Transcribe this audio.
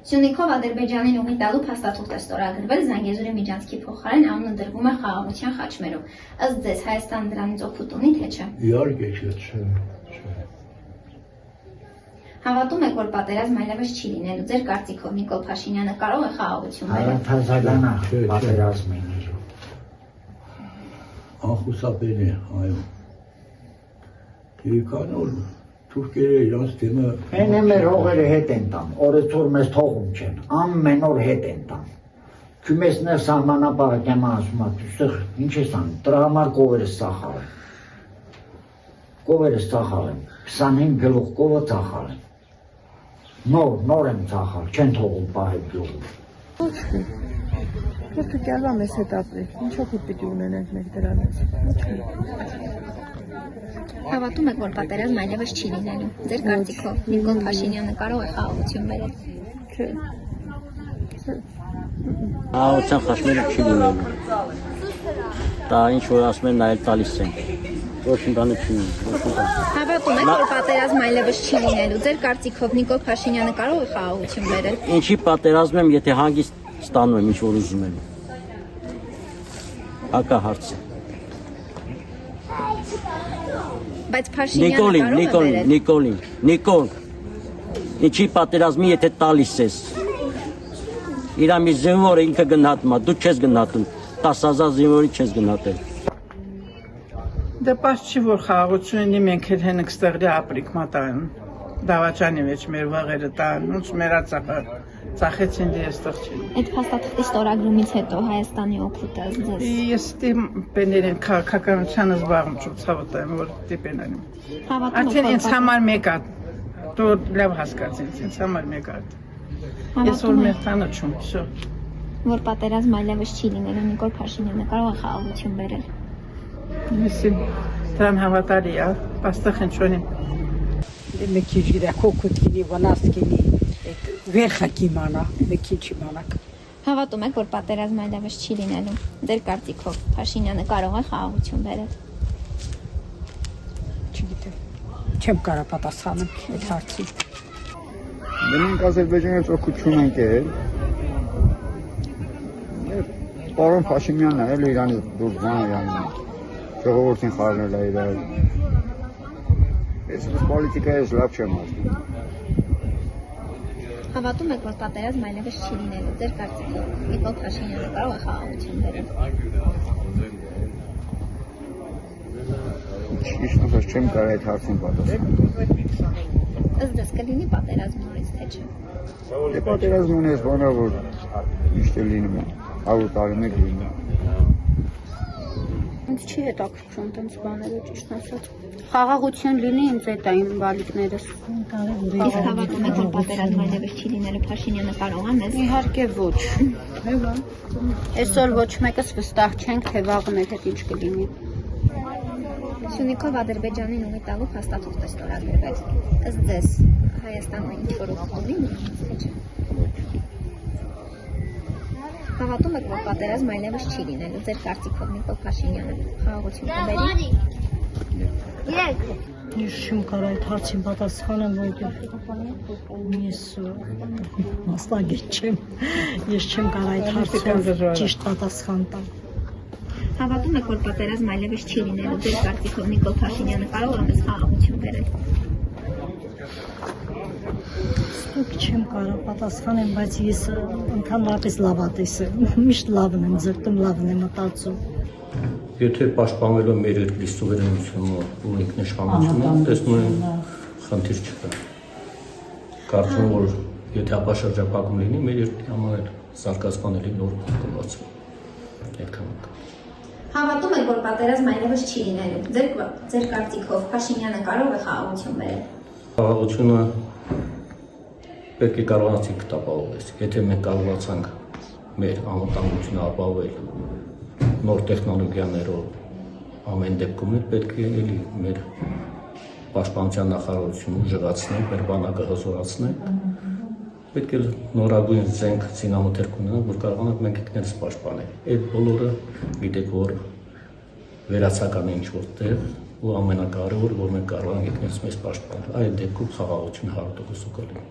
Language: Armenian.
Սյունիքով Ադրբեջանին ուղի տալու փաստաթուղթ է ստորագրվել Զանգեզուրի միջանցքի փոխարեն անունը դրվում է խաղաղության խաչմերով։ Ըստ ձեզ Հայաստանը դրանից օգուտ ունի, թե չէ։ Իհարկե չէ։ Հավատում եք, որ պատերազմ այլևս չի լինելու։ Ձեր կարծիքով Նիկոլ Փաշինյանը կարող է խաղաղություն բերել։ Հարաթազալանա պատերազմ է լինելու։ Անխուսափելի է, այո։ Եկանոր թուրքերը իրանց թեմը Հենե մեր հողերը հետ են տան, օրեցօր մեզ թողում չեն, ամեն օր հետ են տան։ Քյումես ներ սահմանապահը կեմա ասում է, դուստեղ ինչ ես անում, դրա համար կովերս ծախալ են։ Կովերս ծախալ են, 25 գլուխ կովը ծախալ են։ Նոր եմ ծախալ, չեն թողում պահել գյուղում։ Դու կյալվամ ես հետ ապրեք, ինչ օգուտ պիտի ունենենք մենք դրանից։ Հավատում եք, որ պատերազմ այլևս չի լինելու։ Ձեր կարծիքով Նիկոլ Փաշինյանը կարող է խաղաղություն բերել։ Չէ։ Խաղաղության խաչմերը չի լինելու։ Դա ինչ որ ասում են նայել տալիս են։ Ոչ մի բան չի լինելու։ Հավատում եք, որ պատերազմ այլևս չի լինելու։ Ձեր կարծիքով Նիկոլ Փաշինյանը կարող է խաղաղություն բերել։ Ինչի պատերազմ եմ, եթե հանգիստ ստանում եմ ինչ որ ուզում եմ։ Հակահարց է։ Բայց Փաշինյանը կարող է բերել։ Նիկոլ, ինչի պատերազմի եթե տալիս ես։ Իրա մի զինվորը ինքը գնահատում է, դու չես գնահատում, 10,000 զինվորի չես գնահատել։ Դե պաշտ չի, որ խաղաղություն ունի, մենք էլ հենք ստեղրի ապրիք մատան, դավաճանի մեջ մեր վաղերը տան, ոնց մերա ծախեցին դե եստեղ չի։ Այդ փաստաթղթի ստորագրումից հետո Հայաստանի օգուտը ձեզ։ Ես տիպեներին քաղաքականությանը զբաղում չու ցավոտեմ, որ տիպեներին։ Արդեն ինձ համար մեկ է, դու լավ հասկացին, ինձ համար մեկ է։ Ես որ մեր տանը չում, всё։ Որ պատերազմ այլևս չի լինելու, Նիկոլ Փաշինյանը կարող է խաղաղություն բերել։ Mislim, դրան հավատալի է, պաստախ ինչ ունի։ Մի քիչ իրակոքուտ կինի, վնաս կինի, վերխա կիմանա, մի քիչ իմանաք։ Հավատում եք, որ պատերազմ այլևս չի լինելու։ Ձեր կարծիքով Փաշինյանը կարող է խաղաղություն բերել։ Չգիտեմ, չեմ կարող պատասխանել այդ հարցին։ Մենք Ադրբեջանից օգուտ չունենք էլ։ Պարոն Փաշինյանն էլ Իրանից դուրս բան է անում։ Ժողովրդին խառնել է իրար։ Ես պոլիտիկայից լավ չեմ ասում։ Հավատում եք, որ պատերազմ այլևս չի լինելու։ Ձեր կարծիքով Նիկոլ Փաշինյանը կարող է խաղաղություն բերել։ Ճիշտ ասած չեմ կարող այդ հարցին պատասխանել։ Ըստ ձեզ կլինի պատերազմ նորից, թե չէ։ Դե պատերազմ ունես բանա, որ միշտ է լինում է, 100 տարի մեկ լինում է։ Ինձ չի հետաքրքրում տենց բաները, ճիշտ ասած։ Խաղաղություն լինի ինձ այդ այն բալիկներս։ Իսկ հավատում եք, որ պատերազմ այլևս չի լինելու, Փաշինյանը կարող է մեզ։ Իհարկե ոչ։ Այսօր ոչ մեկս վստահ չենք, թե վաղը մեր հետ ինչ կլինի։ Սյունիքով Ադրբեջանին ուղի տալու փաստաթուղթ է ստորագրվել։ Ըստ ձեզ Հայաստանը ինչ որ օգուտ ունի, թե չէ։ Հավատում եք, որ պատերազմ այլևս չի լինելու։ Ձեր կարծիքով Նիկոլ Փաշինյանը խաղաղություն կբերի։ Ես չեմ կարող այդ հարցին պատասխանել, որովհետև ես մասնագետ չեմ։ Ես չեմ կարող այդ հարցին ճիշտ պատասխան տալ։ Հավատում եք, որ պատերազմ այլևս չի լինելու։ Ձեր կարծիքով Նիկոլ Փաշինյանը կարող է մեզ խաղաղություն բերել։ Ստուգ չեմ կարող պատասխանել, բայց ես ընդհանրապես լավատես եմ։ Միշտ լավն եմ ձգտում, լավն եմ մտածում։ Եթե պաշտպանվելով մեր երկրի սուվերենությունը ու ինքնիշխանությունը, տեսնում եմ խնդիր չկա։ Կարծում եմ, որ եթե ապաշրջապակում լինի, մեր երկրի համար զարգացմանելի նոր կբացվի։ Այդքան։ Հավատում եք, որ պատերազմ այլևս չի լինելու։ Ձեր կարծիքով Փաշինյանը կարող է խաղաղություն բերել։ Խաղաղությունը պետք է կարողանացինք ապահովել։ Եթե մենք կարողացանք մեր անվտանգությունը ապահովել նոր տեխնոլոգիաներով ամեն դեպքում պետք է էլի մեր պաշտպանության նախարարությունը ուժեղացնենք, մեր բանակը հզորացնենք, պետք է նորագույն զենք զինամթերք ունենանք, որ կարողանանք մենք ինքներս պաշտպանել։ Այդ բոլորը գիտեք, որ վերացական է ինչ-որ տեղ ու ամենակարևորը, որ մենք կարող ենք ինքներս մեզ պաշտպանել։ Այդ դեպքում խաղաղությունը 100% կլինի։